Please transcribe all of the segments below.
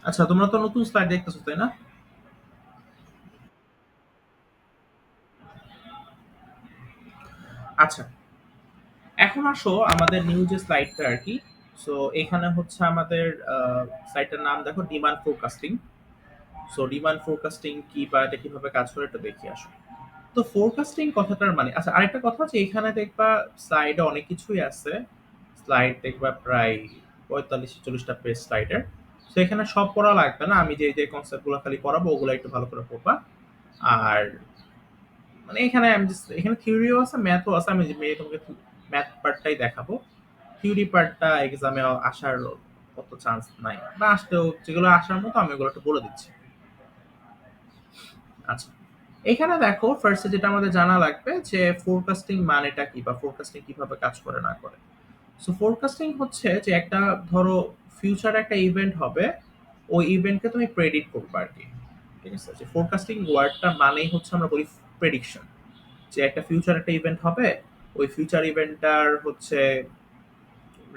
আচ্ছা, তোমরা তো নতুন স্লাইড দেখতেছো, তাই না? আচ্ছা, এখন আসো আমাদের নিউ যে স্লাইডটা আর কি। সো এখানে হচ্ছে আমাদের স্লাইডটার নাম দেখো, demand forecasting. So demand forecasting কি বা এটা কিভাবে কাজ করে এটা দেখি আসো। তো ফোরকাস্টিং কথাটার মানে, আচ্ছা আরেকটা কথা যে এখানে দেখবা স্লাইডে অনেক কিছুই আছে। স্লাইড দেখবা প্রায় 45-40টা পেজ স্লাইডের। তো এখানে সব পড়া লাগবে না, আমি যে যে কনসেপ্টগুলো খালি পড়াবো ওগুলো একটু ভালো করে পড়বা। আর মানে এখানে আমি জাস্ট এখানে থিওরিও আছে, ম্যাথও আছে। আমি যে তোমাকে ম্যাথ পার্টটাই দেখাবো। থিওরি পার্টটা এক্সামে আসার কত চান্স নাই, বা আসলেও যেগুলো আসার মতো আমি ওগুলো একটু বলে দিচ্ছি। আচ্ছা, এখানে দেখো ফার্স্টে যেটা আমাদের জানা লাগবে যে ফোরকাস্টিং মানেটা কি, বা ফোরকাস্টিং কিভাবে কাজ করে না করে। সো ফোরকাস্টিং হচ্ছে যে একটা, ধরো ফিউচারে একটা ইভেন্ট হবে, ওই ইভেন্টকে তুমি প্রেডিক্ট করবে আর কি। ঠিক আছে, যে ফোরকাস্টিং ওয়ার্ডটা মানেই হচ্ছে আমরা বলি প্রেডিকশন। যে একটা ফিউচার একটা ইভেন্ট হবে, ওই ফিউচার ইভেন্টটার হচ্ছে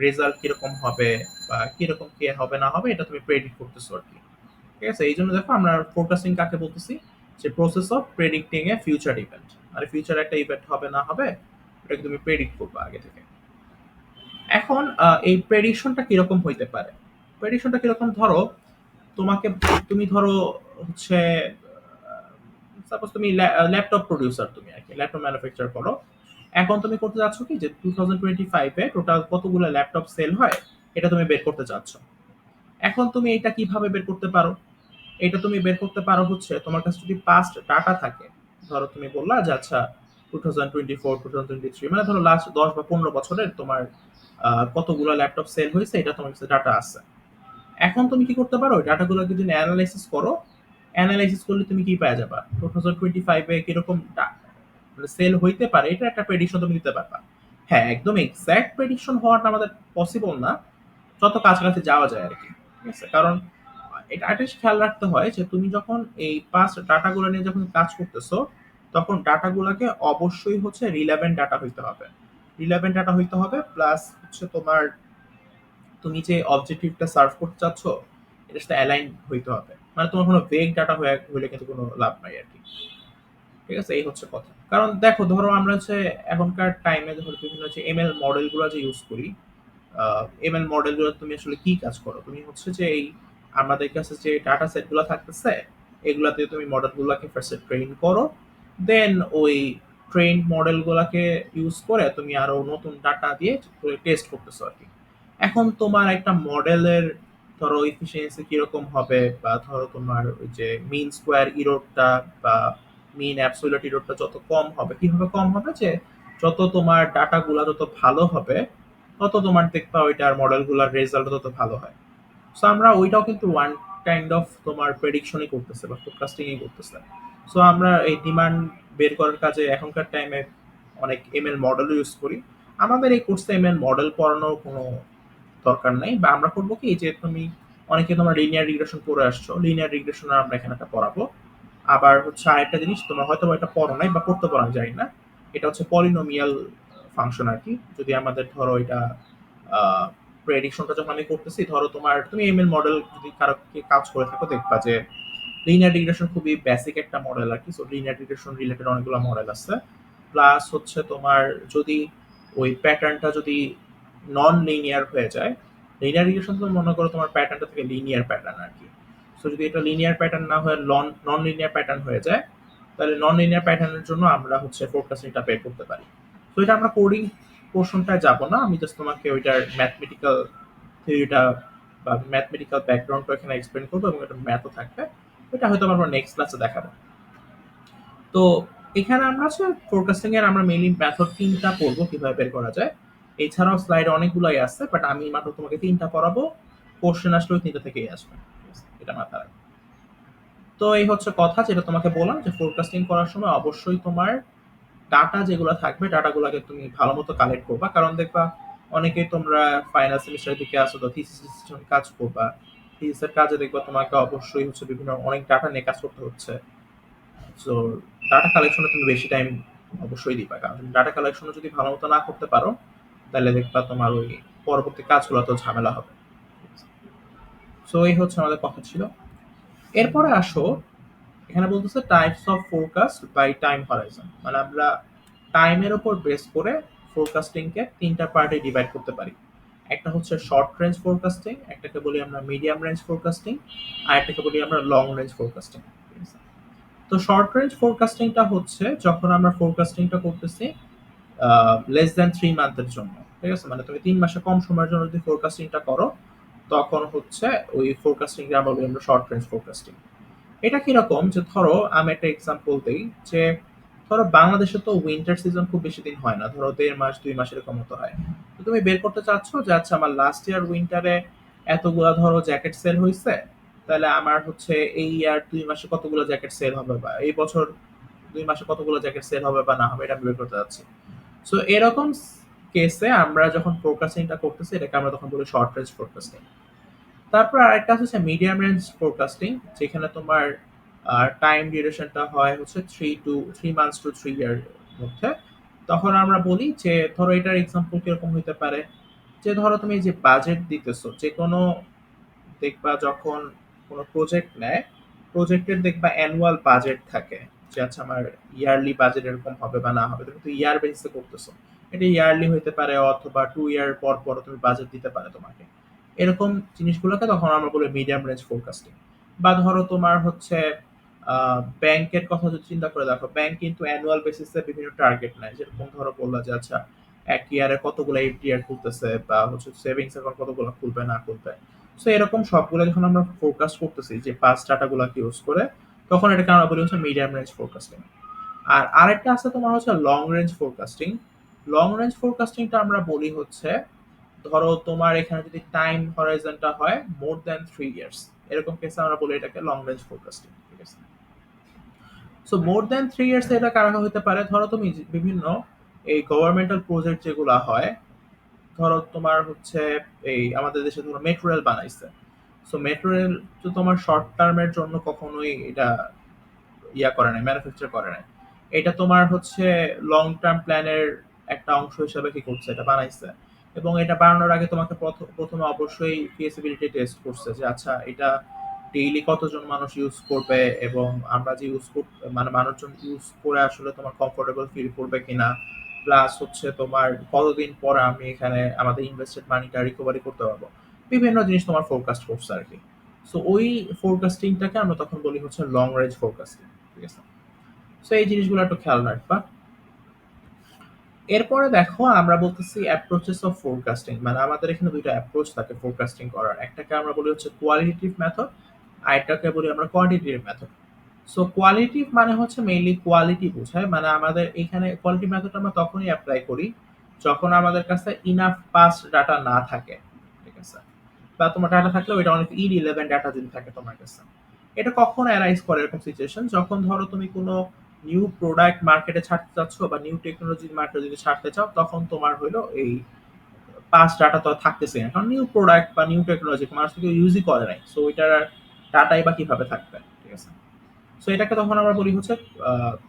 রেজাল্ট কিরকম হবে, বা কিরকম কে হবে না হবে এটা তুমি প্রেডিক্ট করতেছো আর কি। ঠিক আছে, এই জন্য দেখো আমরা ফোরকাস্টিং কাকে বলতেছি, যে process of predicting a future event. আর ফিউচার একটা ইভেন্ট হবে না হবে এটাকে তুমি প্রেডিক্ট করবে আগে থেকে। এখন এই প্রেডিকশনটা কিরকম হইতে পারে। প্রেডিকশনটা কিরকম, ধরো তোমাকে, তুমি ধরো হচ্ছে সাপোজ তুমি ল্যাপটপ প্রডিউসার, তুমি আর কি ল্যাপটপ ম্যানুফ্যাকচার করো। এখন তুমি করতে চাচ্ছ কি, যে 2025-এ টোটাল কতগুলো ল্যাপটপ সেল হয় এটা তুমি বের করতে চাচ্ছ। এখন তুমি এটা কিভাবে বের করতে পারো? এটা তুমি বের করতে পারো হচ্ছে, তোমার কাছে যদি পাস্ট ডাটা থাকে। ধরো তুমি বললা যে আচ্ছা 2024-2023, মানে ধরো লাস্ট 10 বা 15 বছরের তোমার কতগুলো ল্যাপটপ সেল হয়েছে এটা তোমার কাছে ডাটা আছে। এখন তুমি কি করতে পারো, ওই ডাটাগুলোকে যদি অ্যানালাইসিস করো, অ্যানালাইসিস করলে তুমি কি পাওয়া যাবা, 2025-এ কিরকম সেল হইতে পারে এটা একটা প্রেডিকশন তুমি দিতে পারবা। হ্যাঁ, একদম এক্সাক্ট প্রেডিকশন হওয়াটা আমাদের পসিবল না, যত কাছাকাছি যাওয়া যায় আর কি। ঠিক আছে, কারণ এটা একটা খেয়াল রাখতে হয় যে তুমি যখন এই পাস ডাটাগুলো নিয়ে যখন কাজ করতেছো, তখন ডাটাগুলোকে অবশ্যই হচ্ছে রিলেভেন্ট ডাটা হইতে হবে। রিলেভেন্ট ডাটা হইতে হবে, প্লাস হচ্ছে তোমার, তুমি যে অবজেক্টিভটা সার্ভ করতে চাচ্ছ এটার সাথে অ্যালাইন হইতে হবে। মানে তোমার কোনো ভেগ ডাটা হয়ে হইলে কিন্তু কোনো লাভ নাই আর কি। ঠিক আছে, এই হচ্ছে কথা। কারণ দেখো, ধরো আমরা হচ্ছে এখনকার টাইমে ধরো বিভিন্ন হচ্ছে এমএল মডেলগুলো যে ইউজ করি, এমএল মডেলগুলো তুমি আসলে কি কাজ করো, তুমি হচ্ছে যে এই আমাদের কাছে যে ডাটা সেটগুলো থাকতেছে এগুলাতে তুমি মডেলগুলোকে ফার্স্টে ট্রেন করো। দেন ওই ট্রেন মডেলগুলোকে ইউজ করে তুমি আরো নতুন ডাটা দিয়ে টেস্ট করতেছো আর কি। এখন তোমার একটা মডেলের ধরো ইফিসিয়েন্সি কিরকম হবে, বা ধরো তোমার ওই যে মিন স্কোয়ার ইরোরটা বা মিন অ্যাবসলিউট ইরোরটা যত কম হবে, কিভাবে কম হবে, যে যত তোমার ডাটাগুলো যত ভালো হবে তত তোমার দেখবা ওইটার মডেলগুলোর রেজাল্ট তত ভালো হয়। সো আমরা ওইটাও কিন্তু ওয়ান কাইন্ড অফ তোমার প্রেডিকশনই করতেছে বা ফোরকাস্টিংই করতেছে। সো আমরা এই ডিমান্ড বের করার কাজে এখনকার টাইমে অনেক এমএল মডেল ইউজ করি। আমাদের এই কোর্সে এমএল মডেল পড়ানোর কোনো দরকার নাই, বা আমরা করবো কি, যে তুমি অনেকে তোমার লিনিয়ার রিগ্রেশন পড়ে আসছো, লিনিয়ার রিগ্রেশন আমরা এখানে একটা পড়াবো। আবার হচ্ছে আরেকটা জিনিস তোমার হয়তো বা এটা পড়ো নাই বা পড়তে পারো আমি জানি না, এটা হচ্ছে পলিনোমিয়াল ফাংশন আর কি। যদি আমাদের ধরো এটা প্রেডিকশনটা যখন আমি করতেছি, ধরো তোমার তুমি এমএল মডেল যদি কারো কাজ করে থাকো দেখবা যে লিনিয়ার রিগ্রেশন খুবই বেসিক একটা মডেল আর কি। সো লিনিয়ার রিগ্রেশন রিলেটেড অনেকগুলো মডেল আছে। প্লাস হচ্ছে তোমার যদি ওই প্যাটার্নটা যদি নন লিনিয়ার হয়ে যায়, লিনিয়ার রিগ্রেশন তো মনে করো তোমার প্যাটার্নটা থেকে লিনিয়ার প্যাটার্ন আর কি। সো যদি এটা লিনিয়ার প্যাটার্ন না হয়ে নন লিনিয়ার প্যাটার্ন হয়ে যায়, তাহলে নন লিনিয়ার প্যাটার্নের জন্য আমরা হচ্ছে ফোরকাস্টিংটা বের করতে পারি। তো এটা আমরা কোডিং পোর্শনটায় যাব না, আমি জাস্ট তোমাকে ওইটার ম্যাথমেটিক্যাল থিওরিটা বা ম্যাথমেটিক্যাল ব্যাকগ্রাউন্ডটা এখানে এক্সপ্লেন করবো, এবং একটা ম্যাথও থাকবে। এটা হয়তো আমরা নেক্সট ক্লাসে দেখাবো। তো এখানে আমরা হচ্ছে ফোরকাস্টিং এর আমরা মেইনলি মেথড 3টা পড়বো কিভাবে বের করা যায়। এছাড়াও স্লাইড অনেকগুলাই আছে, বাট আমি মাত্র তোমাকে 3টা পড়াবো। কোশ্চেন আসলে ওই 3টা থেকেই আসবে। এটা মাথায় রাখবে। তো এই হচ্ছে কথা, যেটা তোমাকে বললাম যে ফোরকাস্টিং করার সময় অবশ্যই তোমার ডাটা যেগুলো থাকবে ডাটাগুলোকে তুমি ভালো মতো কালেক্ট করবা। কারণ দেখবা অনেকেই তোমরা ফাইনাল সেমিস্টারের দিকে আসো, তো থিসিস কাজ করবা। থিসিসের কাজে দেখবা তোমাকে অবশ্যই হচ্ছে বিভিন্ন অনেক ডাটা নিয়ে কাজ করতে হচ্ছে। সো ডাটা কালেকশনে তুমি বেশি টাইম অবশ্যই দিবা, কারণ ডাটা কালেকশনে যদি ভালো মতো না করতে পারো তাহলে দেখবা তোমার ওই পরবর্তী কাজগুলো তো ঝামেলা হবে। সো এই হচ্ছে আমাদের কথা ছিল। এরপরে আসো, এখানে বলতেছে types of forecast by time horizon, মানে আমরা টাইমের উপর বেস করে ফোরকাস্টিংকে তিনটা পার্টে ডিভাইড করতে পারি। একটা হচ্ছে শর্ট রেঞ্জ ফোরকাস্টিং, একটাকে বলি আমরা মিডিয়াম রেঞ্জ ফোরকাস্টিং, আর একটাকে বলি আমরা লং রেঞ্জ ফোরকাস্টিং। তো শর্ট রেঞ্জ ফোরকাস্টিংটা হচ্ছে যখন আমরা ফোরকাস্টিংটা করতেছি লেস দ্যান 3 মান্থের জন্য, ঠিক আছে, মানে তুমি 3 মাসে কম সময়ের জন্য যদি ফোরকাস্টিংটা করো, তখন হচ্ছে ওই ফোরকাস্টিং আমরা বলি আমরা শর্ট রেঞ্জ ফোরকাস্টিং। এটা কিরকম, যে ধরো আমি একটা এক্সাম্পল দিই, যে ধরো বাংলাদেশে তো উইন্টার সিজন খুব বেশি দিন হয় না, ধরো 1.5 মাস 2 মাস এরকম মতো হয়। তো তুমি বের করতে চাচ্ছ যে আচ্ছা আমার লাস্ট ইয়ার উইন্টারে এতগুলা ধরো জ্যাকেট সেল হয়েছে, তাহলে আমার হচ্ছে এই ইয়ার 2 মাসে কতগুলো জ্যাকেট সেল হবে, বা এই বছর 2 মাসে কতগুলো জ্যাকেট সেল হবে বা না হবে, এটা আমি বের করতে চাচ্ছি। সো এরকম কেসে আমরা যখন ফোরকাস্টিংটা করতেছি, এটাকে আমরা তখন বলি শর্ট রেঞ্জ ফোরকাস্টিং। তারপর আরেকটা হচ্ছে মিডিয়াম রেঞ্জ ফোরকাস্টিং, যেখানে তোমার টাইম ডিউরেশনটা হয় হচ্ছে 3 মান্থস টু 3 ইয়ার মধ্যে। তখন আমরা বলি যে ধরো এটার এক্সাম্পল কিরকম হইতে পারে, যে ধরো তুমি যে বাজেট দিতেছো যে কোনো, দেখবা যখন কোনো প্রজেক্ট নেয়, প্রজেক্টের দেখবা অ্যানুয়াল বাজেট থাকে, যে আচ্ছা আমার ইয়ারলি বাজেট এরকম হবে বা না হবে, তুমি তো ইয়ার বেসিসে করতেছো, এটা ইয়ারলি হইতে পারে অথবা 2 ইয়ার পর পর তুমি বাজেট দিতে পারে তোমাকে। এরকম জিনিসগুলোকে তখন আমরা বলি মিডিয়াম রেঞ্জ ফোরকাস্টিং। বা ধরো তোমার হচ্ছে ব্যাংকের কথা যদি চিন্তা করে দেখো, ব্যাংক কিন্তু অ্যানুয়াল বেসিসে বিভিন্ন টার্গেট নেয়, যেরকম ধরো বললা যে আচ্ছা এক ইয়ারে কতগুলো এফডিআর খুলতেছে, বা হচ্ছে সেভিংস অ্যাকাউন্ট কতগুলো খুলবে না খুলবে। সো এরকম সবগুলো যখন আমরা ফোরকাস্ট করতেছি যে পাঁচ ডাটাগুলোকে ইউজ করে, তখন এটাকে আমরা বলি হচ্ছে মিডিয়াম রেঞ্জ ফোরকাস্টিং। আর আরেকটা আছে তোমার হচ্ছে long range forecasting. Long range ফোরকাস্টিংটা আমরা বলি হচ্ছে, ধরো তোমার এখানে যদি টাইম হরাইজনটা হয় মোর দ্যান 3 ইয়ার্স, এরকম কেসে আমরা বলি এটাকে লং রেঞ্জ ফোরকাস্টিং, ঠিক আছে। সো মোর দ্যান 3 ইয়ার্স এটা কারণ হতে পারে, ধরো তুমি বিভিন্ন এই গভর্নমেন্টাল প্রজেক্ট যেগুলো হয়, ধরো তোমার হচ্ছে এই আমাদের দেশে ধরো মেট্রো রেল বানাইছে। সো মেট্রো রেল তো তোমার শর্ট টার্মের জন্য কখনোই এটা করে নাই, ম্যানুফ্যাকচার করে নাই। এটা তোমার হচ্ছে লং টার্ম প্ল্যানের একটা অংশ হিসেবে কি করছে, এটা বানাইছে। এবং এটা বানানোর আগে তোমাকে প্রথমে অবশ্যই ফিজিবিলিটি টেস্ট করছে, যে আচ্ছা এটা ডেইলি কতজন মানুষ ইউজ করবে, এবং আমরা যে মানে মানুষজন ইউজ করে আসলে তোমার কমফোর্টেবল ফিল করবে কিনা, প্লাস হচ্ছে তোমার কতদিন পর আমি এখানে আমাদের ইনভেস্টেড মানিটা রিকভারি করতে পারবো। বিভিন্ন জিনিস তোমার ফোরকাস্ট করছে আর কি। সো ওই ফোরকাস্টিংটাকে আমরা তখন বলি হচ্ছে লং রেঞ্জ ফোরকাস্টিং, ঠিক আছে। সো এই জিনিসগুলো একটু খেয়াল রাখবা। এরপরে দেখো আমরা বলতেছি অ্যাপ্রোচেস অফ ফোরকাস্টিং, মানে আমাদের এখানে দুইটা অ্যাপ্রোচ থাকে ফোরকাস্টিং করার, একটাকে আমরা বলি হচ্ছে কোয়ালিটেটিভ মেথড, আর একটাকে বলি আমরা কোয়ান্টিটেটিভ মেথড। সো কোয়ালিটিভ মানে হচ্ছে মেইনলি কোয়ালিটি বোঝায়, মানে আমাদের এখানে কোয়ালিটি মেথড আমরা তখনই অ্যাপ্লাই করি যখন আমাদের কাছে ইনাফ পাস্ট ডাটা না থাকে, ঠিক আছে, বা তোমার ডাটা থাকলেও এটা অনেক ইরিলেভেন্ট ডাটা যদি থাকে তোমার কাছে। এটা কখন অ্যারাইজ করে এরকম সিচুয়েশন, যখন ধরো তুমি কোনো নিউ প্রোডাক্ট মার্কেটে ছাড়তে চাচ্ছ বা নিউ টেকনোলজি মার্কেটে যদি ছাড়তে চাও, তখন তোমার হলো এই পাস্ট ডাটা তো আর থাকতেছে না, কারণ নিউ প্রোডাক্ট বা নিউ টেকনোলজি মানুষ কেউ ইউজই করে নাই, সো ওইটার ডাটাই বা কিভাবে থাকবে, ঠিক আছে। সো এটাকে তখন আমরা বলি হচ্ছে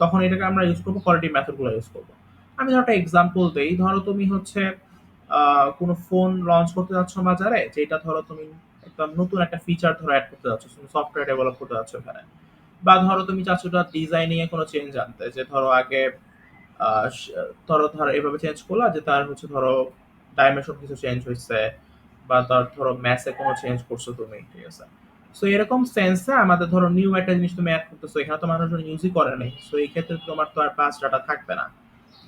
তখন এটাকে আমরা ইউজ করবো কোয়ালিটি মেথড গুলো ইউজ করবো। আমি ধরো একটা এক্সাম্পল দেই, ধরো তুমি হচ্ছে কোনো ফোন লঞ্চ করতে যাচ্ছ বাজারে, যেটা ধরো তুমি একদম নতুন একটা ফিচার ধরো অ্যাড করতে যাচ্ছ, তুমি সফটওয়্যার ডেভেলপ করতে যাচ্ছ এখানে। বা ধরো তুমি চাচ্ছ ওটা ডিজাইনিং এ কোনো চেঞ্জ আনতে, যে ধরো আগে আহ, স- ধরো ধরো এভাবে চেঞ্জ করলা যে তার হচ্ছে ধরো ডাইমেনশন কিছু চেঞ্জ হয়েছে, বা তার ধরো ম্যাথে কোনো চেঞ্জ করছো তুমি, ঠিক আছে। সো এরকম সেন্সে আমাদের ধরো নিউ একটা জিনিস তুমি অ্যাড করতেছো, এখানে তো মানুষজন ইউজই করে নাই, সো এই ক্ষেত্রে তোমার তো আর পাঁচ ডাটা থাকবে না।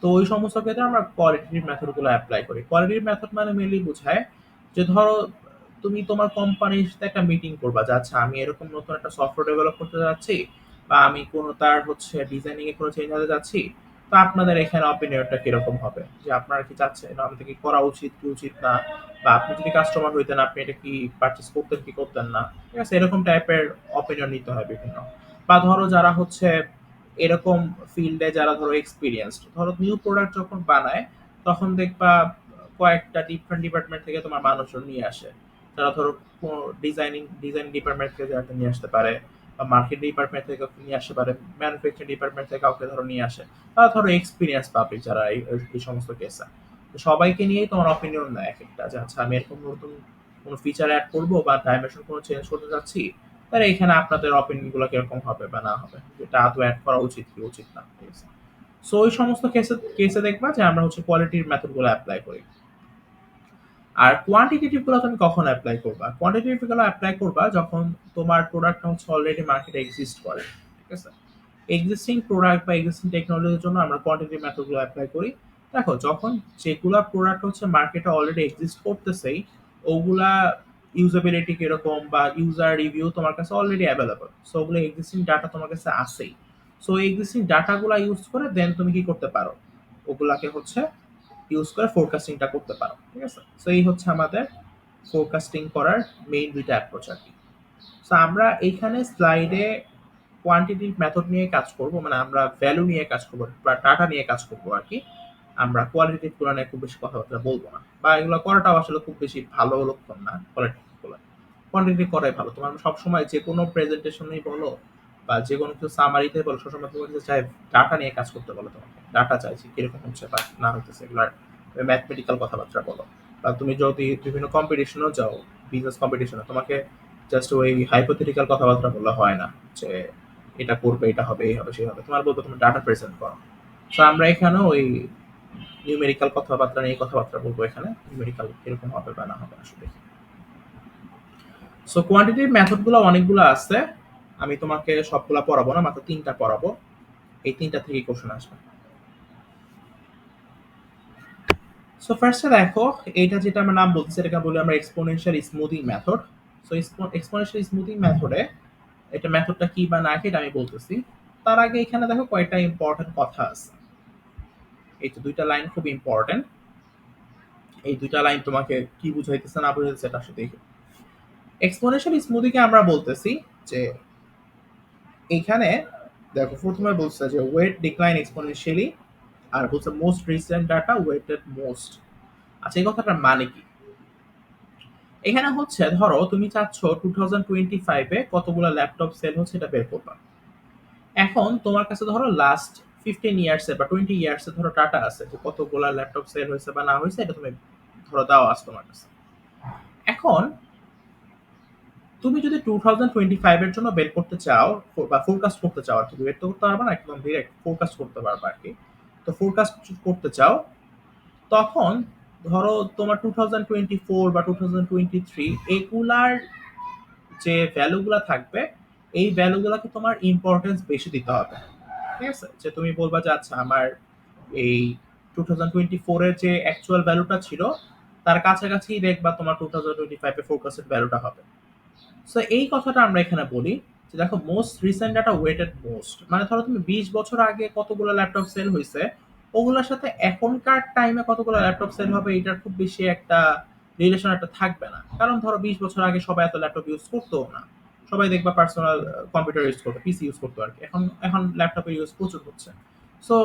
তো ওই সমস্ত ক্ষেত্রে আমরা কোয়ালিটিভ মেথড গুলো অ্যাপ্লাই করি। কোয়ালিটিভ মেথড মানে মেনলি বোঝায় যে ধরো তুমি তোমার কোম্পানির সাথে একটা মিটিং করবা, যে আচ্ছা আমি এরকম নতুন একটা সফটওয়্যার ডেভেলপ করতে যাচ্ছি, বা আমি কোনো তার হচ্ছে ডিজাইনিং এ কোনো চেঞ্জ আনতে যাচ্ছি। তো আপনাদের এখানে অপিনিয়নটা কিরকম হবে, যে আপনারা কি চাচ্ছেন আমাদের কি করা উচিত কি উচিত না, বা আপনি যদি কাস্টমার হইতেন আপনি এটা কি পারচেস করতেন কি করতেন না, ঠিক আছে, এরকম টাইপের অপিনিয়ন নিতে হয় বিভিন্ন। বা ধরো যারা হচ্ছে এরকম ফিল্ডে যারা ধরো এক্সপিরিয়েন্সড, ধরো নিউ প্রোডাক্ট যখন বানায়, তখন দেখবা কয়েকটা ডিফারেন্ট ডিপার্টমেন্ট থেকে তোমার মানুষজন নিয়ে আসে, যারা ধরো ডিজাইন ডিপার্টমেন্ট থেকে যারা নিয়ে আসতে পারে, বা মার্কেটিং ডিপার্টমেন্ট থেকে নিয়ে আসতে পারে, ম্যানুফ্যাকচারিং ডিপার্টমেন্ট থেকে কাউকে ধরো নিয়ে আসে, তারা ধরো এক্সপিরিয়েন্স পাবলিক যারা এই সমস্ত কেসে। তো সবাইকে নিয়েই তোমার অপিনিয়ন নেয় এক একটা, যে আচ্ছা আমি এরকম নতুন কোনো ফিচার অ্যাড করবো বা ডাইমেনশন কোনো চেঞ্জ করতে যাচ্ছি, তাহলে এখানে আপনাদের অপিনিয়ন গুলো কিরকম হবে বা না হবে, যেটা আদৌ অ্যাড করা উচিত কি উচিত না, ঠিক আছে? সো ওই সমস্ত কেসে কেসে দেখবা যে আমরা হচ্ছে কোয়ালিটির মেথড গুলো অ্যাপ্লাই করি। আর কোয়ান্টিটেটিভ গুলো তুমি কখন অ্যাপ্লাই করবা? কোয়ান্টিটেটিভ গুলো অ্যাপ্লাই করবা যখন তোমার প্রোডাক্টটা হচ্ছে অলরেডি মার্কেটে এক্সিস্ট করে। ঠিক আছে? এক্সিস্টিং প্রোডাক্ট বা এক্সিস্টিং টেকনোলজির জন্য আমরা কোয়ান্টিটি মেথড গুলো অ্যাপ্লাই করি। দেখো যখন যেগুলা প্রোডাক্ট হচ্ছে মার্কেটে অলরেডি এক্সিস্ট করতেছেই, ওগুলা ইউজেবিলিটি কিরকম বা ইউজার রিভিউ তোমার কাছে অলরেডি অ্যাভেলেবল। সো ওগুলো এক্সিস্টিং ডাটা তোমার কাছে আছেই। সো এক্সিস্টিং ডাটাগুলা ইউজ করে দেন তুমি কি করতে পারো? ওগুলাকে হচ্ছে ইউজ করে ফোরকাস্টিংটা করতে পারো। ঠিক আছে? সো এই হচ্ছে আমাদের ফোরকাস্টিং করার মেইন ২ টা অ্যাপ্রোচ আরকি। সো আমরা এইখানে স্লাইডে কোয়ান্টিটিভ মেথড নিয়ে কাজ করব। মানে আমরা ভ্যালু নিয়ে কাজ করব বা ডাটা নিয়ে কাজ করব আরকি। আমরা কোয়ালিটেটিভ গুলো নিয়ে খুব বেশি কথাবার্তা বলব না। বা এগুলো করাটাও আসলে খুব বেশি ভালো লক্ষণ না কোয়ালিটেটিভ গুলো। কোয়ান্টিটি করাই ভালো। তোমার সবসময় যেকোনো প্রেজেন্টেশনেই বলো বা যেকোনো কিছু সামারিতে বলো, সবসময় তোমার কাছে চাই ডাটা নিয়ে কাজ করতে বলো তোমাকে। ডাটা চাইছি কিরকম হচ্ছে বা না হইতেছে এগুলার ম্যাথমেটিক্যাল কথাবার্তা বলো। বা তুমি যদি বিভিন্ন কম্পিটিশনেও যাও, বিজনেস কম্পিটিশনে, তোমাকে জাস্ট ওই হাইপোথেটিক্যাল কথাবার্তা বললে হয় না যে এটা করবে, এটা হবে, এই হবে, সেই হবে। তোমার বলতে তুমি ডাটা প্রেজেন্ট করো। সো আমরা এখানেও ওই নিউমেরিক্যাল কথাবার্তা নিয়ে কথাবার্তা বলবো এখানে। নিউমেরিক্যাল কিরকম হবে বা না হবে আসলে। সো কোয়ান্টিটিভ মেথড গুলো অনেকগুলো আছে। আমি তোমাকে সবগুলা পড়াবো না, মাত্র ৩ টা পড়াবো। এই ৩ টা থেকেই কোশ্চেন আসবে। সো ফার্স্টে দেখো, এইটা যেটা আমরা নাম বলতেছি এটাকে বলি আমরা exponential smoothing method. So exponential smoothing মেথডে এটা মেথডটা কি বা না কি এটা আমি বলতেছি। তার আগে এখানে দেখো কয়েকটা ইম্পর্টেন্ট কথা আছে। এই তো ২ টা লাইন খুব ইম্পর্টেন্ট। এই ২ টা লাইন তোমাকে কি বুঝাইতেছে না বুঝাইতেছে এটা আসলে দেখো। এক্সপোনেনশিয়াল স্মুথিং এ আমরা বলতেছি যে এইখানে দেখো প্রথমে বলছে যে ওয়েট ডিক্লাইন এক্সপোনেনশিয়ালি, আর বলছে most recent data weighted most. আচ্ছা এই কথাটার মানে কি? এখানে হচ্ছে ধরো তুমি চাচ্ছ 2025 এ কতগুলো ল্যাপটপ সেল হচ্ছে এটা বের করবা। এখন তোমার কাছে ধরো লাস্ট 15 ইয়ার্স এ বা 20 ইয়ার্স এ ধরো ডাটা আছে যে কতগুলো ল্যাপটপ সেল হয়েছে বা না হয়েছে, এটা তুমি ধরো দাও আছে তোমার কাছে। এখন তুমি যদি 2025 এর জন্য বের করতে চাও বা ফোরকাস্ট করতে চাও, আর কি বের তো করতে পারবে না, একদম ডিরেক্ট ফোরকাস্ট করতে পারবে আর কি। তো ফোরকাস্ট করতে চাও, তখন ধরো তোমার 2024 বা 2023 এগুলার যে ভ্যালুগুলা থাকবে, এই ভ্যালুগুলাকে তোমার ইম্পর্টেন্স বেশি দিতে হবে। ঠিক আছে? যে তুমি বলবা যে আচ্ছা আমার এই 2024 এর যে অ্যাকচুয়াল ভ্যালুটা ছিল তার কাছাকাছি দেখবা তোমার 2025 এ ফোরকাস্টেড ভ্যালুটা হবে। সো এই কথাটা আমরা এখানে বলি যে দেখো most recent data weighted most, মানে ধরো তুমি 20 বছর আগে কতগুলো ল্যাপটপ সেল হয়েছে ওগুলোর সাথে এখনকার টাইমে কতগুলো ল্যাপটপ সেল হবে এটার খুব বেশি একটা রিলেশন একটা থাকবে না। কারণ ধরো 20 বছর আগে সবাই এত ল্যাপটপ ইউজ করতো না। সবাই দেখবা পার্সোনাল কম্পিউটার ইউজ করতো, পিসি ইউজ করতো আর কি। এখন এখন ল্যাপটপের ইউজ প্রচুর হচ্ছে। সো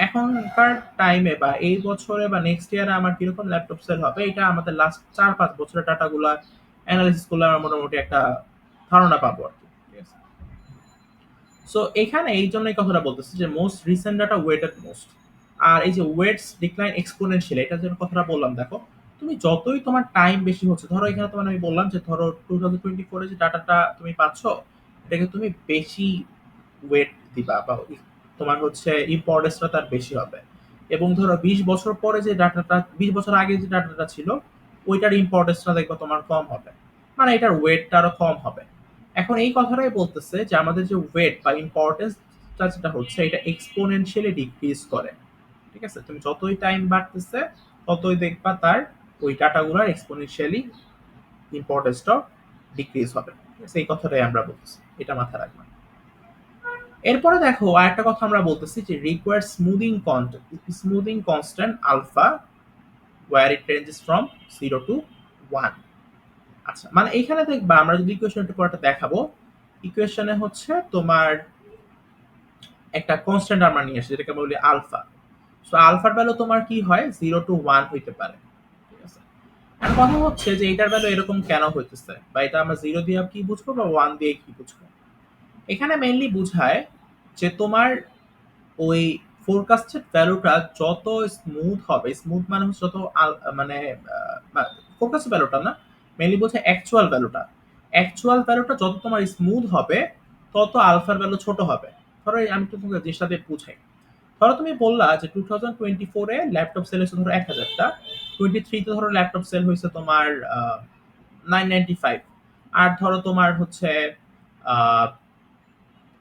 এখনকার টাইমে বা এই বছরে বা নেক্সট ইয়ারে আমার কিরকম ল্যাপটপ সেল হবে এটা আমাদের লাস্ট ৪-৫ বছরের ডাটাগুলো অ্যানালিসিস করলে আমরা মোটামুটি একটা ধারণা পাবো আর কি। ঠিক আছে? সো এখানে এই জন্য এই কথাটা বলতেছি যে most recent data weighted most. আর এই যে ওয়েটস ডিক্লাইন এক্সপোনেনশিয়াল, এটা যে কথাটা বললাম দেখো, তুমি যতই তোমার টাইম বেশি হচ্ছে, ধরো এখানে তোমার আমি বললাম যে ধরো 2024 এ যে ডাটাটা তুমি পাচ্ছ এটাকে তুমি বেশি ওয়েট দিবা বা তোমার হচ্ছে ইম্পর্টেন্সটা তার বেশি হবে। এবং ধরো 20 বছর পরে যে ডাটাটা, 20 বছর আগে যে ডাটাটা ছিল ওইটার ইম্পর্টেন্সটা দেখবা তোমার কম হবে। মানে এটার ওয়েটটা আরো কম হবে। এখন এই কথাটাই বলতেছে যে আমাদের যে ওয়েট বা ইম্পর্টেন্সটা যেটা হচ্ছে এটা এক্সপোনেনশিয়ালি ডিক্রিজ করে। ঠিক আছে? তুমি যতই টাইম বাড়তেছে ততই দেখবা তার ওই ডাটাগুলোর এক্সপোনেনশিয়ালি ইম্পর্টেন্সটা ডিক্রিজ হবে। ঠিক আছে? এই কথাটাই আমরা বলতেছি, এটা মাথায় রাখবা। এরপরে দেখো আরেকটা কথা আমরা বলতেছি যে require smoothing constant alpha where it ranges from 0 to 1। আচ্ছা মানে এইখানে দেখবা আমরা যদি ইকুয়েশনটা পরে দেখাবো, ইকুয়েশনে হচ্ছে তোমার একটা কনস্ট্যান্ট আমরা নিয়ে আসি যেটাকে বলি আলফা। সো আলফার ভ্যালু তোমার কি হয় 0 টু 1 হইতে পারে। ঠিক আছে? এখন কথা হচ্ছে যে এটার ভ্যালু এরকম কেন হইতেছে বা এটা আমরা 0 দিয়ে কি বুঝবো বা 1 দিয়ে কি বুঝবো? এখানে মেইনলি বুঝায় যে তোমার ওই ফোরকাস্টেড ভ্যালুটা যত স্মুথ হবে, স্মুথ মানে হচ্ছে যত মানে ফোরকাস্টেড ভ্যালুটা না, মেইনলি বলছে অ্যাকচুয়াল ভ্যালুটা। অ্যাকচুয়াল ভ্যালুটা যত তোমার স্মুথ হবে তত আলফার ভ্যালু ছোট হবে। ধরো আমি তো তোমাকে জিনিসটা দিয়ে বুঝাই। ধরো তুমি বললা যে 2024 এ ল্যাপটপ সেল হয়েছে ধরো 1000টা, 23 তে ধরো ল্যাপটপ সেল হয়েছে তোমার 995, আর ধরো তোমার হচ্ছে আহ,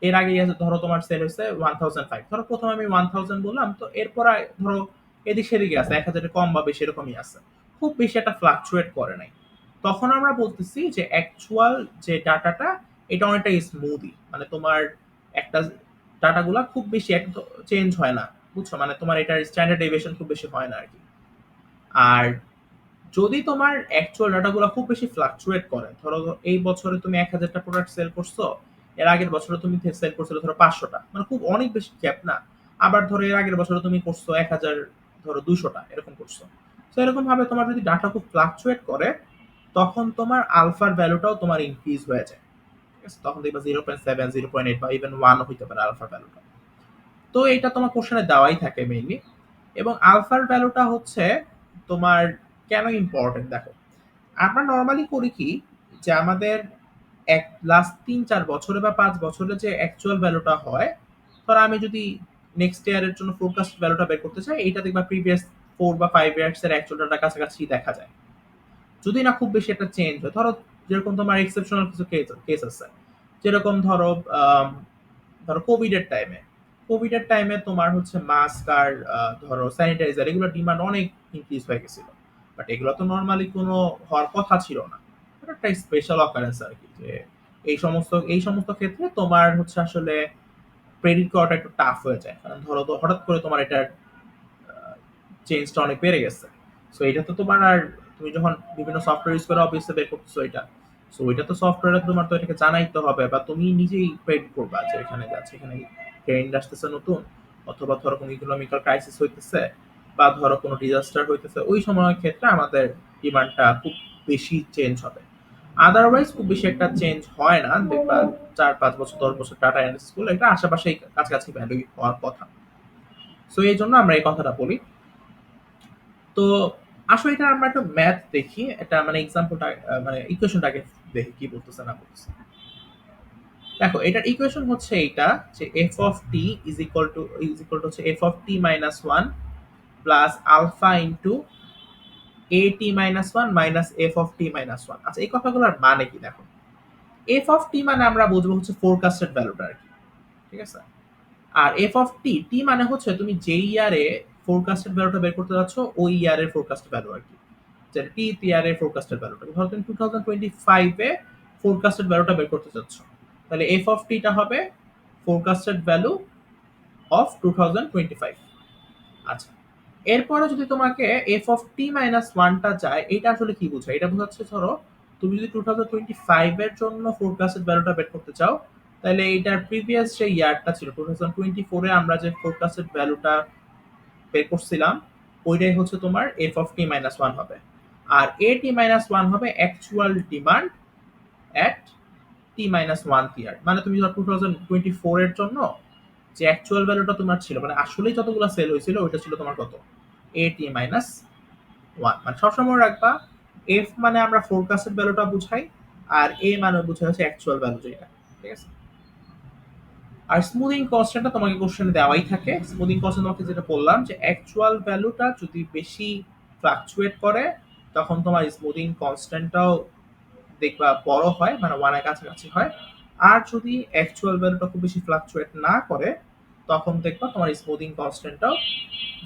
এর আগে ধরো তোমার সেল হয়েছে 1005। ধরো প্রথমে আমি 1000 বললাম, তো এরপর ধরো এদিক সেদিকে আছে 1000 কম বা বেশি এরকমই আছে, খুব বেশি একটা ফ্লাকচুয়েট করে নাই। তখন আমরা বলতেছি যে অ্যাকচুয়াল যে ডাটাটা এটা অনেকটা স্মুথই, মানে তোমার একটা ডাটাগুলা খুব বেশি একদম চেঞ্জ হয় না, বুঝছো, মানে তোমার এটার স্ট্যান্ডার্ড ডেভিয়েশন খুব বেশি হয় না আর কি। আর যদি তোমার অ্যাকচুয়াল ডাটাগুলো খুব বেশি ফ্লাকচুয়েট করে, ধরো এই বছরে তুমি 1000টা প্রোডাক্ট সেল করছো, এর আগের বছরে তুমি সেল করছিলে ধরো 500টা, মানে খুব অনেক বেশি গ্যাপ না। আবার ধরো এর আগের বছরে তুমি করছো 1000, ধরো 200টা এরকম করছো। তো এরকম ভাবে তোমার যদি ডাটা খুব ফ্লাকচুয়েট করে, তখন তোমার আলফার ভ্যালুটাও তোমার ইনক্রিজ হয়ে যায়। ঠিক আছে, তখন দেখবা 0.7, 0.8 বা ইভেন 1 হইতে পারে আলফার ভ্যালুটা। তো এটা তোমার কোশ্চেনে দেওয়াই থাকে মেইনলি। এবং আলফার ভ্যালুটা হচ্ছে তোমার কেন ইম্পর্টেন্ট দেখো, আমরা নর্মালি করি কি, যে আমাদের এক লাস্ট 3-4 বছরে বা 5 বছরে যে অ্যাকচুয়াল ভ্যালুটা হয়, ধর আমি যদি নেক্সট ইয়ারের জন্য ফোরকাস্ট ভ্যালুটা বের করতে চাই, এইটা দেখবা প্রিভিয়াস 4 বা 5 ইয়ার্স এর অ্যাকচুয়ালটা কাছাকাছি দেখা যায়। যদি না খুব বেশি একটা চেঞ্জ হয়, ধরো যেরকম তোমার এক্সেপশনাল কিছু কেস আছে, যেরকম ধরো ধরো কোভিড এর টাইমে তোমার হচ্ছে মাস্ক আর ধরো স্যানিটাইজার এগুলো ডিমান্ড অনেক ইনক্রিজ হয়ে গেছিল। বাট এগুলো তো নর্মালি কোনো হওয়ার কথা ছিল না, এটা একটা স্পেশাল অকারেন্স আর কি, যে এই সমস্ত ক্ষেত্রে তোমার হচ্ছে আসলে প্রেডিক্ট করাটা একটু টাফ হয়ে যায়, কারণ ধরো তো হঠাৎ করে তোমার এটা চেঞ্জটা অনেক বেড়ে গেছে। সো এটা তো তোমার আর তুমি যখন বিভিন্ন সফটওয়্যার ইউজ করে অবভিয়াসলি বের করতেছো এটা, সো এটা তো সফটওয়্যারে তোমার তো এটাকে জানাইতে হবে, বা তুমি নিজেই প্রেডিক্ট করবা যে এখানে যাচ্ছে, এখানে ট্রেন্ড আসতেছে নতুন, অথবা ধরো কোনো ইকোনমিক্যাল ক্রাইসিস হইতেছে, বা ধরো কোনো ডিজাস্টার হইতেছে, ওই সময়ের ক্ষেত্রে আমাদের ডিমান্ডটা খুব বেশি চেঞ্জ হবে। আদারওয়াইজ খুব বেশি একটা চেঞ্জ হয় না, দেখবা 4-5 বছর 10 বছর টাটা অ্যানালিসিস করলে এটা আশেপাশে কাছাকাছি ভ্যালু হওয়ার কথা। সো এই জন্য আমরা এই কথাটা বলি। তো আসলে এটা আমরা একটা ম্যাথ দেখি, এটা মানে এক্সাম্পলটা মানে ইকুয়েশনটাকে দেখি কি বলতেছে না বলতেছে। দেখো এটার ইকুয়েশন হচ্ছে এইটা, যে F of T is equal to হচ্ছে F of T minus one plus alpha into A T minus one minus F of T minus one. আচ্ছা, এই কথাগুলোর মানে কি দেখো, এফ অফ টি মানে আমরা বুঝবো হচ্ছে ফোরকাস্টেড ভ্যালুটা আর কি, ঠিক আছে। আর এফ অফ টি টি মানে হচ্ছে তুমি যেই ইয়ারে ফোরকাস্টেড ভ্যালুটা বের করতে যাচ্ছ ওই ইয়ারের ফোরকাস্ট ভ্যালু আর কি, যেটা টি ইয়ারের ফোরকাস্টেড ভ্যালুটা। ধরো তুমি 2025 এ ফোরকাস্টেড ভ্যালুটা বের করতে চাচ্ছ, তাহলে এফ অফ টিটা হবে ফোরকাস্টেড ভ্যালু অফ 2025। আচ্ছা, এরপরে যদি তোমাকে এফ অফ টি মাইনাস ওয়ানটা চায়, এটা আসলে কি বোঝায়? এটা বোঝাচ্ছে ধরো তুমি যদি 2025 এর জন্য ফোরকাস্টেড ভ্যালুটা বের করতে চাও, তাহলে এইটার প্রিভিয়াস যে ইয়ারটা ছিল 2024 এ আমরা যে ফোরকাস্টেড ভ্যালুটা বের করছিলাম, ওইটাই হচ্ছে তোমার F of T minus one হবে। আর এ টি মাইনাস ওয়ান হবে actual demand at T minus one year. মানে তুমি ধর 2024 এর জন্য যে অ্যাকচুয়াল ভ্যালুটা তোমার ছিল, মানে আসলেই যতগুলো সেল হয়েছিল ওইটা ছিল তোমার কত, এ টি মাইনাস ওয়ান। মানে সবসময় রাখবা এফ মানে আমরা ফোরকাস্টেড ভ্যালুটা বুঝাই, আর এ মানে বুঝাই হচ্ছে অ্যাকচুয়াল ভ্যালু যেটা, ঠিক আছে। আর স্মুদিং কনস্ট্যান্টটা তোমাকে কোশ্চেনে দেওয়াই থাকে। স্মুদিং কনস্ট্যান্ট তোমাকে যেটা বললাম, যে অ্যাকচুয়াল ভ্যালুটা যদি বেশি ফ্লাকচুয়েট করে, তখন তোমার স্মুদিং কনস্ট্যান্টটাও দেখবা বড় হয়, মানে ওয়ানের কাছাকাছি হয়। আর যদি অ্যাকচুয়াল ভ্যালুটা খুব বেশি ফ্লাকচুয়েট না করে, তখন দেখবা তোমার স্মুদিং কনস্ট্যান্টটাও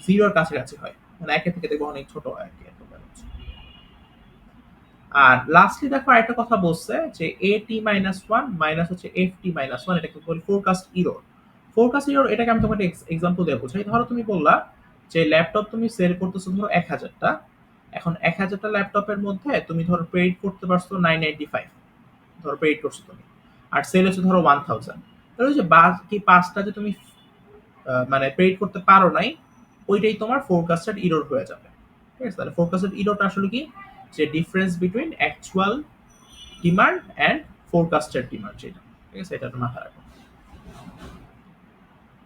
জিরোর কাছাকাছি হয়, মানে একের থেকে দেখবো অনেক ছোট হয় আর কি এত balance। আর লাস্টলি দেখো আরেকটা কথা বলছে, যে এ টি মাইনাস ওয়ান মাইনাস হচ্ছে এফ টি মাইনাস ওয়ান, এটাকে বলি ফোরকাস্ট ইরোর। ফোরকাস্ট ইরোর এটাকে আমি তোমাকে এক্সাম্পল দিয়ে বোঝাই। ধরো তুমি বললা যে ল্যাপটপ তুমি সেল করতেছো ধরো 1000টা, এখন 1000টা ল্যাপটপের মধ্যে তুমি ধরো পেইড করতে পারছো 995, ধরো পেইড করছো তুমি, আর সেল হচ্ছে ধরো 1000। তাহলে ওই যে বাকি 5টা যে তুমি মানে পেইড করতে পারো নাই, ওইটাই তোমার ফোরকাস্টেড ইরর হয়ে যাবে। ঠিক আছে, তাহলে ফোরকাস্টেড ইররটা আসলে কি, যে difference between actual demand and forecasted demand যেটা, ঠিক আছে, এটা তো মাথায় রাখো।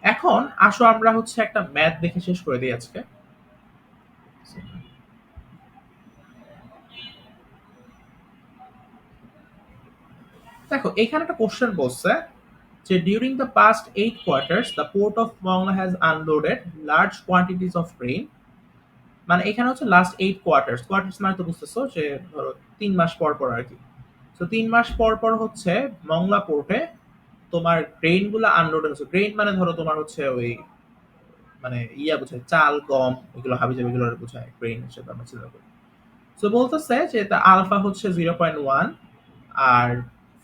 এখন আসো আমরা হচ্ছে একটা ম্যাথ দেখে শেষ করে দিই আজকে। দেখো এখানে একটা কোশ্চেন বলছে যে during the past 8 quarters the port of Mongla has unloaded large quantities of grain. মানে এখানে হচ্ছে লাস্ট 8 কোয়ার্টার্স, কোয়ার্টার্স মানে তো বুঝতেছো যে ধরো 3 মাস পর পর আর কি। তো 3 মাস পর পর হচ্ছে মংলা পোর্টে তোমার গ্রেইন গুলো আনলোড হচ্ছে। গ্রেইন মানে ধরো তোমার হচ্ছে ওই মানে ইয়া বোঝায় চাল গম এগুলো হাবি জাবি এগুলো বোঝায় গ্রেইন হিসেবে আমরা চিন্তা করি। তো বলতেছে যে আলফা হচ্ছে 0.1, আর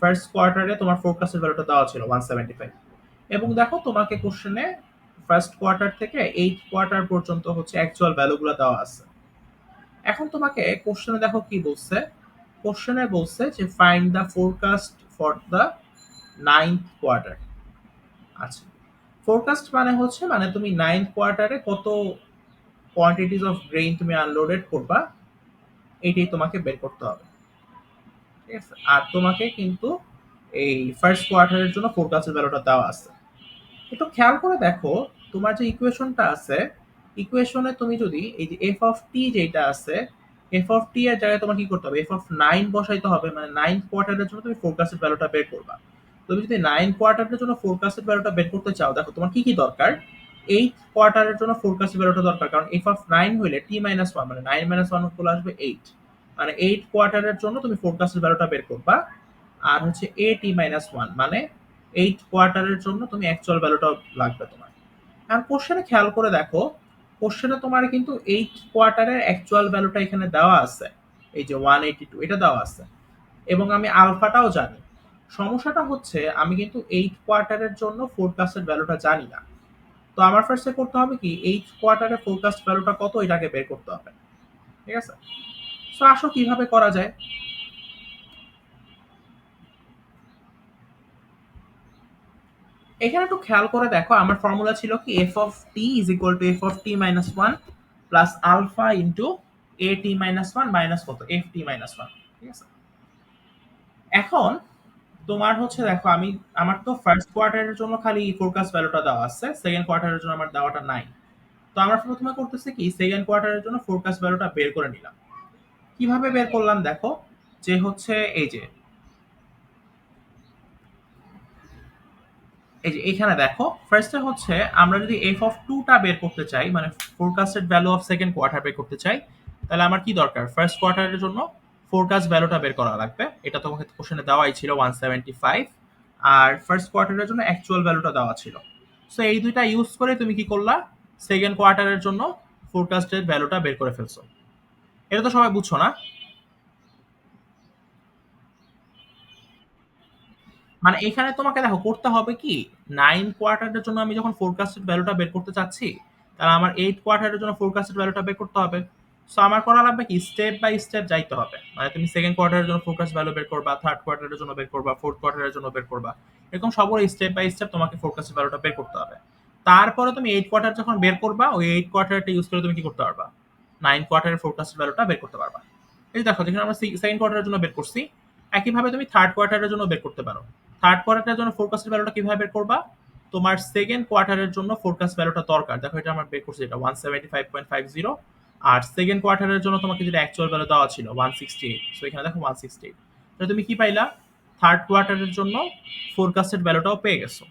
ফার্স্ট কোয়ার্টারে তোমার ফোরকাস্টের ভ্যালুটা দেওয়া ছিল 175। এবং দেখো তোমাকে কোশ্চেনে ফার্স্ট কোয়ার্টার থেকে 8 কোয়ার্টার পর্যন্ত হচ্ছে অ্যাকচুয়াল ভ্যালুগুলো দেওয়া আছে। এখন তোমাকে কোশ্চেনে দেখো কি বলছে, কোশ্চেনে বলছে যে find the forecast for the 9th quarter. আচ্ছা, ফোরকাস্ট মানে হচ্ছে মানে তুমি 9th কোয়ার্টারে কত কোয়ান্টিটিস অফ গ্রেইন তুমি আনলোডেড করবা, এইটাই তোমাকে বের করতে হবে। ঠিক আছে, আর তোমাকে কিন্তু এই ফার্স্ট কোয়ার্টারের জন্য ফোরকাস্টের ভ্যালুটা দেওয়া আছে। একটু খেয়াল করে দেখো তোমার যে ইকুয়েশনটা আছে, ইকুয়েশনে তুমি যদি এই যে এফ অফ টি যেটা আছে, এফ অফ টি এর জায়গায় তোমার কি করতে হবে, এফ অফ 9 বসাইতে হবে, মানে 9 কোয়ার্টারের জন্য তুমি ফোরকাস্টেড ভ্যালুটা বের করবা। তুমি যদি 9 কোয়ার্টারের জন্য ফোরকাস্টেড ভ্যালুটা বের করতে চাও, দেখো তোমার কি কি দরকার। 8 কোয়ার্টারের জন্য ফোরকাস্টেড ভ্যালুটা দরকার, কারণ এফ অফ 9 হইলে টি মাইনাস ওয়ান মানে 9 - 1 গুলো আসবে 8। মানে 8 কোয়ার্টারের জন্য তুমি ফোরকাস্টেড ভ্যালুটা বের করবা। আর হচ্ছে এ টি মাইনাস ওয়ান মানে 8 কোয়ার্টারের জন্য তুমি অ্যাকচুয়াল ভ্যালুটা লাগবে তোমার। আর কোশ্চেনে খেয়াল করে দেখো, কোশ্চেনে তোমার কিন্তু 8 কোয়ার্টারের অ্যাকচুয়াল ভ্যালুটা এখানে দেওয়া আছে, এই যে 182 এটা দেওয়া আছে, এবং আমি আলফাটাও জানি। সমস্যাটা হচ্ছে আমি কিন্তু 8 কোয়ার্টারের জন্য ফোরকাস্টেড ভ্যালুটা জানি না। তো আমার ফার্স্টে করতে হবে কি, 8 কোয়ার্টারের ফোরকাস্ট ভ্যালুটা কত এটাকে বের করতে হবে। ঠিক আছে, তো আসো কিভাবে করা যায়। এখানে একটু খেয়াল করে দেখো আমার ফর্মুলা ছিল কি F of T is equal to F of T minus one plus alpha into A T minus one minus কত এফ টি মাইনাস ওয়ান। ঠিক আছে, এখন তোমার হচ্ছে দেখো আমি আমার তো ফার্স্ট কোয়ার্টারের জন্য খালি ফোরকাস্ট ভ্যালুটা দেওয়া আছে, সেকেন্ড কোয়ার্টারের জন্য আমার দেওয়াটা নাই। তো আমরা প্রথমে করতেছি কি সেকেন্ড কোয়ার্টারের জন্য ফোরকাস্ট ভ্যালুটা বের করে নিলাম। কিভাবে বের করলাম দেখো, যে হচ্ছে এই যে এই যে এখানে দেখো ফার্স্টে হচ্ছে আমরা যদি এফ অফ টুটা বের করতে চাই, মানে ফোরকাস্টেড ভ্যালু অফ সেকেন্ড কোয়ার্টার বের করতে চাই, তাহলে আমার কি দরকার, ফার্স্ট কোয়ার্টারের জন্য ফোরকাস্ট ভ্যালুটা বের করা লাগবে। এটা তোমাকে কোশ্চেনে দেওয়াই ছিল 175, আর ফার্স্ট কোয়ার্টারের জন্য অ্যাকচুয়াল ভ্যালুটা দেওয়া ছিল। সো এই দুইটা ইউজ করে তুমি কি করলা, সেকেন্ড কোয়ার্টারের জন্য ফোরকাস্টেড ভ্যালুটা বের করে ফেলছো। এটা তো সবাই বুঝছো না? মানে এখানে তোমাকে দেখো করতে হবে কি, 9 কোয়ার্টারের জন্য আমি যখন ফোরকাস্টেড ভ্যালুটা বের করতে চাচ্ছি, তাহলে আমার 8 কোয়ার্টারের জন্য ফোরকাস্টেড ভ্যালুটা বের করতে হবে। সো আমার করা লাগবে কি স্টেপ বাই স্টেপ যাইতে হবে, মানে তুমি সেকেন্ড কোয়ার্টারের জন্য ফোরকাস্ট ভ্যালু বের করবা, থার্ড কোয়ার্টারের জন্য বের করবা, ফোর্থ কোয়ার্টারের জন্য বের করবা, এরকম সবগুলো স্টেপ বাই স্টেপ তোমাকে ফোরকাস্টেড ভ্যালুটা বের করতে হবে। তারপরে তুমি 8 কোয়ার্টার যখন বের করবা, ওই 8 কোয়ার্টারটা ইউজ করে তুমি কি করতে পারবা, 9 কোয়ার্টারের ফোরকাস্টেড ভ্যালুটা বের করতে পারবা। এই যে দেখো যেখানে আমরা সেকেন্ড কোয়ার্টারের জন্য বের করছি, একইভাবে তুমি থার্ড কোয়ার্টারের জন্য বের করতে পারো। থার্ড কোয়ার্টারের জন্য ফোরকাস্টেড ভ্যালুটা কিভাবে বের করবা, তোমার সেকেন্ড কোয়ার্টারের জন্য ফোরকাস্ট ভ্যালুটা দরকার, দেখো এটা আমরা বের করছি, এটা 175.50। আর সেকেন্ড কোয়ার্টারের জন্য তোমাকে যেটা অ্যাকচুয়াল ভ্যালু দেওয়া ছিল 168, সো এখানে দেখো 168, তাহলে তুমি কি পাইলা, থার্ড কোয়ার্টারের জন্য ফোরকাস্টেড ভ্যালুটাও পেয়ে গেছো।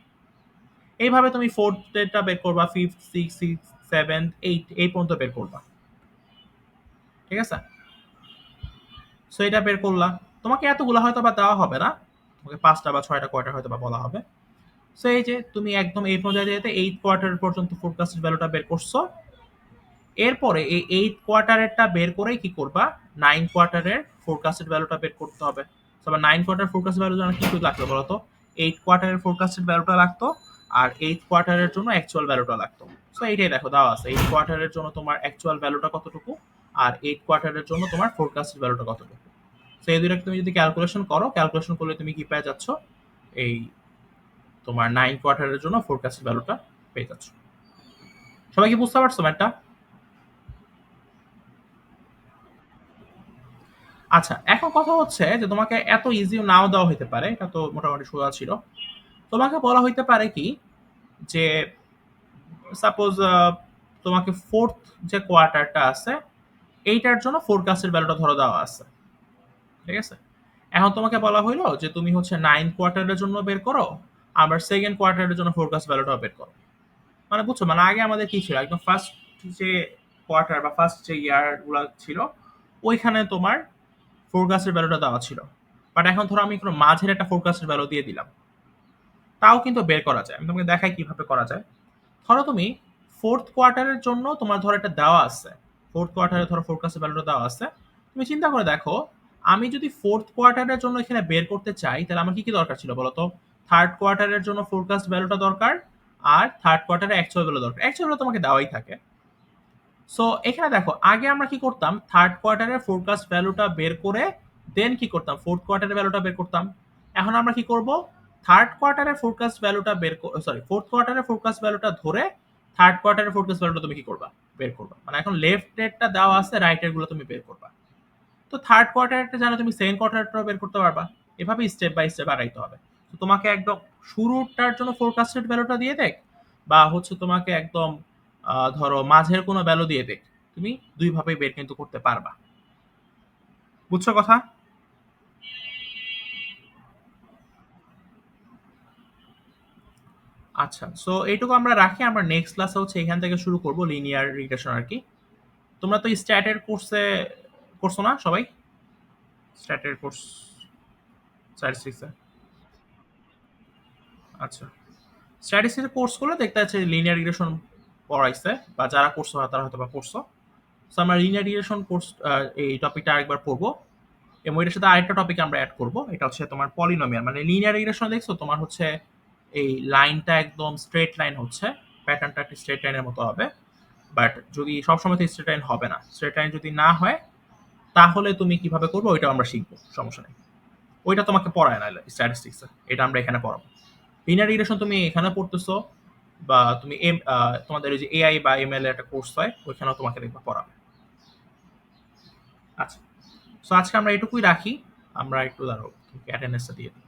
এইভাবে তুমি ফোর্থটা বের করবা, ফিফথ, সিক্স, সেভেন্থ, এইট এই পর্যন্ত বের করবা। ঠিক আছে, সো এটা বের করলা। তোমাকে এতগুলো হয়তো বা দেওয়া হবে না, তোমাকে 5টা বা 6টা কোয়ার্টার হয়তো বা বলা হবে। সো এই যে তুমি একদম এই পর্যায়ে যেতে 8 কোয়ার্টার পর্যন্ত ফোরকাস্টেড ভ্যালুটা বের করছো। এরপরে এই 8 কোয়ার্টারেরটা বের করেই কি করবা, 9 কোয়ার্টারের ফোরকাস্টেড ভ্যালুটা বের করতে হবে। তবে 9 কোয়ার্টার ফোরকাস্টেড ভ্যালু জন্য কি কি লাগতো বলতো, 8 কোয়ার্টারের ফোরকাস্টেড ভ্যালুটা লাগতো, আর 8 কোয়ার্টারের জন্য অ্যাকচুয়াল ভ্যালুটা লাগতো। সো এইটাই দেখো দেওয়া আছে, 8 কোয়ার্টারের জন্য তোমার অ্যাকচুয়াল ভ্যালুটা কতটুকু, আর 8 কোয়ার্টারের জন্য তোমার ফোরকাস্টেড ভ্যালুটা কতটুকু। সো এই দুইটা তুমি যদি ক্যালকুলেশন করো, ক্যালকুলেশন করলে তুমি কি পেয়ে যাচ্ছ, এই তোমার 9 কোয়ার্টারের জন্য ফোরকাস্ট ভ্যালুটা পেয়ে যাচ্ছ। সবাই কি বুঝতে পারছো ম্যাটটা? আচ্ছা, এখন কথা হচ্ছে যে তোমাকে এত ইজি নাও দেওয়া হইতে পারে, এটা তো মোটামুটি সোজা ছিল। তোমাকে বলা হইতে পারে কি, যে সাপোজ তোমাকে ফোর্থ যে কোয়ার্টারটা আছে এইটার জন্য ফোরকাস্টের ভ্যালুটা ধরে দেওয়া আছে। ঠিক আছে, এখন তোমাকে বলা হইলো যে তুমি হচ্ছে 9 কোয়ার্টারের জন্য বের করো, আবার সেকেন্ড কোয়ার্টারের জন্য ফোরকাস্ট ভ্যালুটাও বের করো। মানে বুঝছো, মানে আগে আমাদের কি ছিল, একদম ফার্স্ট যে কোয়ার্টার বা ফার্স্ট যে ইয়ার গুলা ছিল ওইখানে তোমার ফোরকাস্টের ভ্যালুটা দেওয়া ছিল। বাট এখন ধরো আমি কোনো মাঝের একটা ফোরকাস্টের ভ্যালু দিয়ে দিলাম, তাও কিন্তু বের করা যায়। আমি তোমাকে দেখাই কিভাবে করা যায়। ধরো তুমি ফোর্থ কোয়ার্টারের জন্য তোমার ধরো একটা দেওয়া আছে, ফোর্থ কোয়ার্টারে ধরো ফোরকাস্টের ভ্যালুটা দেওয়া আছে। তুমি চিন্তা করে দেখো, আমি যদি ফোর্থ কোয়ার্টারের জন্য এখানে বের করতে চাই তাহলে আমার কি কি দরকার ছিল বলতো? থার্ড কোয়ার্টারের জন্য ফোরকাস্ট ভ্যালুটা দরকার, আর থার্ড কোয়ার্টারে অ্যাকচুয়াল ভ্যালু দরকার। অ্যাকচুয়াল ভ্যালু তোমাকে দেওয়াই থাকে। সো এখানে দেখো, আগে আমরা কি করতাম, থার্ড কোয়ার্টারের ফোরকাস্ট ভ্যালুটা বের করে দেন কি করতাম, ফোর্থ কোয়ার্টারের ভ্যালুটা বের করতাম। এখন আমরা কি করব, থার্ড কোয়ার্টারের ফোরকাস্ট ভ্যালুটা সরি, ফোর্থ কোয়ার্টারের ফোরকাস্ট ভ্যালুটা ধরে থার্ড কোয়ার্টারের ফোরকাস্ট ভ্যালুটা তুমি কি করবা, বের করবা। মানে এখন লেফট এরটা দেওয়া আছে, রাইট এর গুলো তুমি বের করবা। তো থার্ড কোয়ার্টারটা জানো, তুমি সেকেন্ড কোয়ার্টারটা বের করতে পারবা। এভাবে স্টেপ বাই স্টেপ আগাইতে হবে। তো তোমাকে একদম শুরুটার জন্য ফোরকাস্টেড ভ্যালুটা দিয়ে দেখ, বা হচ্ছে তোমাকে একদম ধরো মাঝের কোনো ভ্যালু দিয়ে দেখ, তুমি দুই ভাবে বের কিন্তু করতে পারবা। বুঝছো কথা? আচ্ছা, সো এইটুকু আমরা রাখি। আমরা নেক্সট ক্লাসে হচ্ছে এখান থেকে শুরু করব লিনিয়ার রিগ্রেশন আর কি। তোমরা তো স্ট্যাটের কোর্সে করছো না সবাই? স্ট্যাটের কোর্স স্ট্যাটিস্টিক্সে। আচ্ছা, স্ট্যাটিস্টিক্সের কোর্স করলে দেখতে যাচ্ছে লিনিয়ার রিগ্রেশন পড়াইছে, বা যারা করছো তারা হয়তো বা করছো। সো আমরা লিনিয়ার রিগ্রেশন কোর্স এই টপিকটা আরেকবার পড়বো, এবং এটার সাথে আরেকটা টপিক আমরা অ্যাড করবো, এটা হচ্ছে তোমার পলিনোমিয়াল। মানে লিনিয়ার রিগ্রেশন দেখছো তোমার হচ্ছে এই লাইনটা একদম স্ট্রেট লাইন হচ্ছে, প্যাটার্নটা একটা স্ট্রেট লাইনের মতো হবে। বাট যদি সবসময় তো স্ট্রেট লাইন হবে না, স্ট্রেট লাইন যদি না হয় তাহলে তুমি কিভাবে করবে ওইটা আমরা শিখবো, সমস্যা নেই। ওইটা তোমাকে পড়ায় না স্ট্যাটিস্টিক্স, এটা আমরা এখানে পড়াবো। লিনিয়ার রিগ্রেশন তুমি এখানে পড়তেছো, বা তুমি তোমাদের ওই যে এআই বা এমএল এর একটা কোর্স হয় ওইখানেও তোমাকে দেখবা পড়াবে। আচ্ছা, সো আজকে আমরা এটুকুই রাখি। আমরা একটু দাঁড়াও, অ্যাটেন্ডেন্সটা দিয়ে দিই।